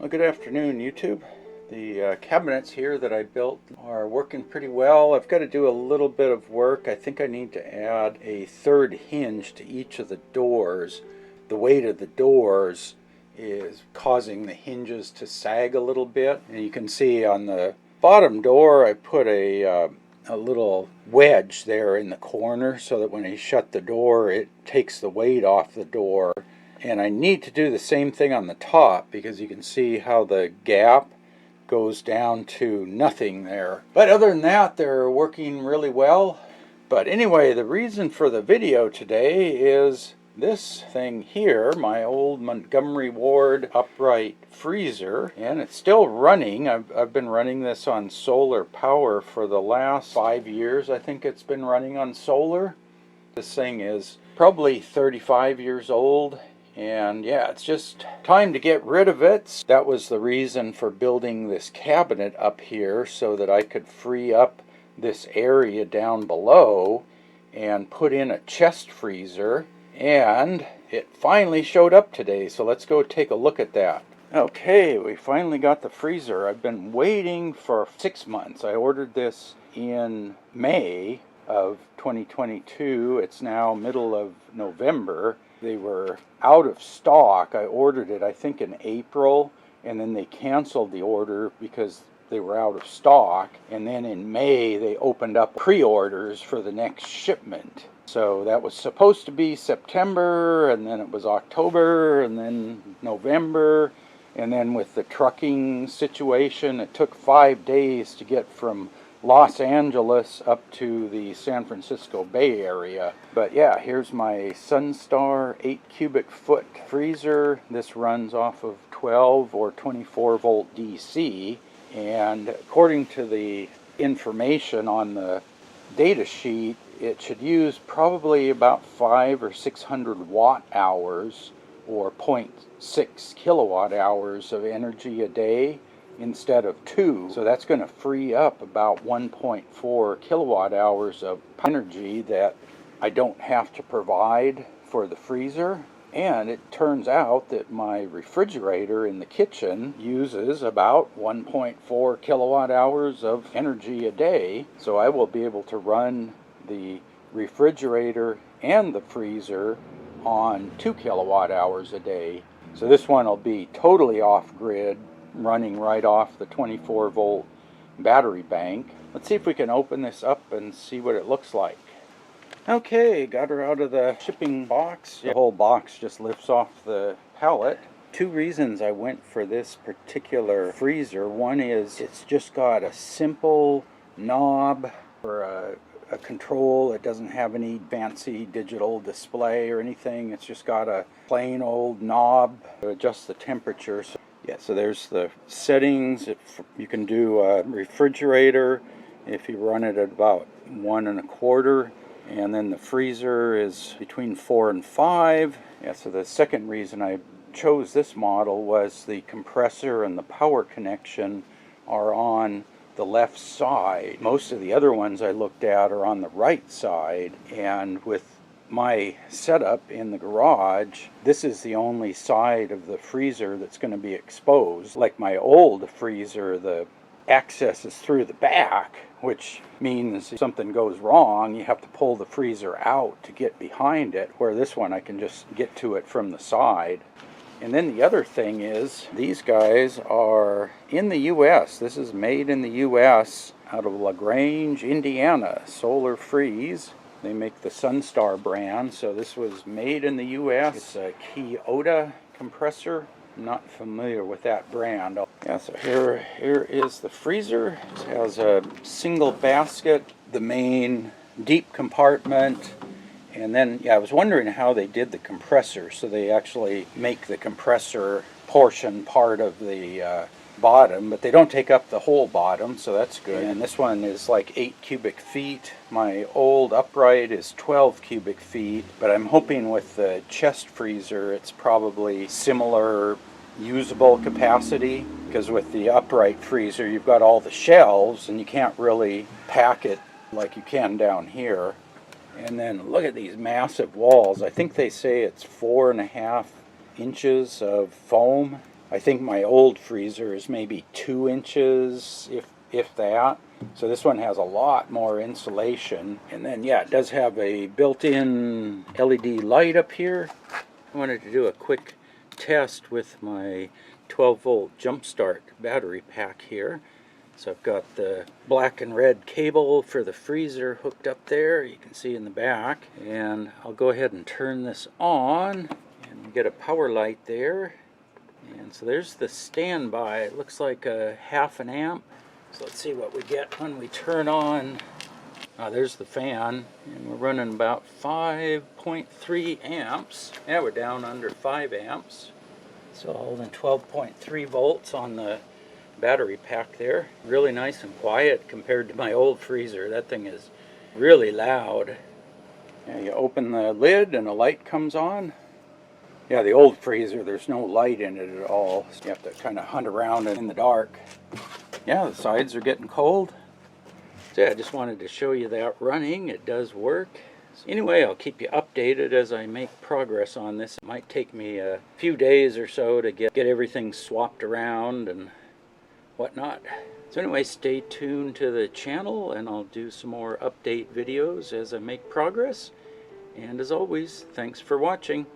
Well, good afternoon, YouTube. The cabinets here that I built are working pretty well. I've got to do a little bit of work. I think I need to add a third hinge to each of the doors. The weight of the doors is causing the hinges to sag a little bit. And you can see on the bottom door I put a little wedge there in the corner so that when I shut the door it takes the weight off the door. And I need to do the same thing on the top because you can see how the gap goes down to nothing there. But other than that, they're working really well. But anyway, the reason for the video today is this thing here, my old Montgomery Ward upright freezer, and it's still running. I've been running this on solar power for the last 5 years. I think it's been running on solar. This thing is probably 35 years old. And yeah, it's just time to get rid of it. That was the reason for building this cabinet up here, so that I could free up this area down below and put in a chest freezer. And it finally showed up today, so let's go take a look at that. Okay, we finally got the freezer. I've been waiting for 6 months. I ordered this in May of 2022. It's now middle of November. They were out of stock. I ordered it, I think, in April, and then they canceled the order because they were out of stock. And then in May, they opened up pre-orders for the next shipment. So that was supposed to be September, and then it was October, and then November. And then with the trucking situation, it took 5 days to get from Los Angeles up to the San Francisco Bay Area. But yeah, here's my Sunstar 8 cubic foot freezer. This runs off of 12 or 24 volt DC, and according to the information on the data sheet, it should use probably about 500 or 600 watt hours or 0.6 kilowatt hours of energy a day instead of 2. So that's going to free up about 1.4 kilowatt hours of energy that I don't have to provide for the freezer. And it turns out that my refrigerator in the kitchen uses about 1.4 kilowatt hours of energy a day. So I will be able to run the refrigerator and the freezer on 2 kilowatt hours a day. So this one will be totally off grid, running right off the 24 volt battery bank. Let's see if we can open this up and see what it looks like. Okay, got her out of the shipping box. The whole box just lifts off the pallet. 2 reasons I went for this particular freezer. One is it's just got a simple knob for a control. It doesn't have any fancy digital display or anything. It's just got a plain old knob to adjust the temperature. Yeah, so there's the settings. You can do a refrigerator if you run it at about 1 1/4, and then the freezer is between 4 and 5. Yeah, so the second reason I chose this model was the compressor and the power connection are on the left side. Most of the other ones I looked at are on the right side, and with my setup in the garage, this is the only side of the freezer that's going to be exposed. Like my old freezer, the access is through the back, which means if something goes wrong, you have to pull the freezer out to get behind it, where this one I can just get to it from the side. And then the other thing is, these guys are in the US. This is made in the US out of LaGrange, Indiana, solar freeze. They make the Sunstar brand, so this was made in the US. It's a Kyoto compressor. I'm not familiar with that brand. Yeah, so here is the freezer. It has a single basket, the main deep compartment, and then, yeah, I was wondering how they did the compressor. So they actually make the compressor portion part of the bottom, but they don't take up the whole bottom, so that's good. And this one is like 8 cubic feet. My old upright is 12 cubic feet, but I'm hoping with the chest freezer it's probably similar usable capacity, because with the upright freezer you've got all the shelves and you can't really pack it like you can down here. And then look at these massive walls. I think they say it's 4.5 inches of foam. I think my old freezer is maybe 2 inches, if that. So this one has a lot more insulation. And then, yeah, it does have a built-in LED light up here. I wanted to do a quick test with my 12-volt jump start battery pack here. So I've got the black and red cable for the freezer hooked up there, you can see in the back. And I'll go ahead and turn this on, and we get a power light there. And so there's the standby. It looks like a 1/2 amp. So let's see what we get when we turn on. There's the fan, and we're running about 5.3 amps. Yeah, we're down under 5 amps. So holding 12.3 volts on the battery pack there. Really nice and quiet compared to my old freezer. That thing is really loud. Yeah, you open the lid and a light comes on. Yeah, the old freezer, there's no light in it at all. So you have to kind of hunt around in the dark. Yeah, the sides are getting cold. So yeah, I just wanted to show you that running. It does work. So anyway, I'll keep you updated as I make progress on this. It might take me a few days or so to get everything swapped around and whatnot. So anyway, stay tuned to the channel, and I'll do some more update videos as I make progress. And as always, thanks for watching.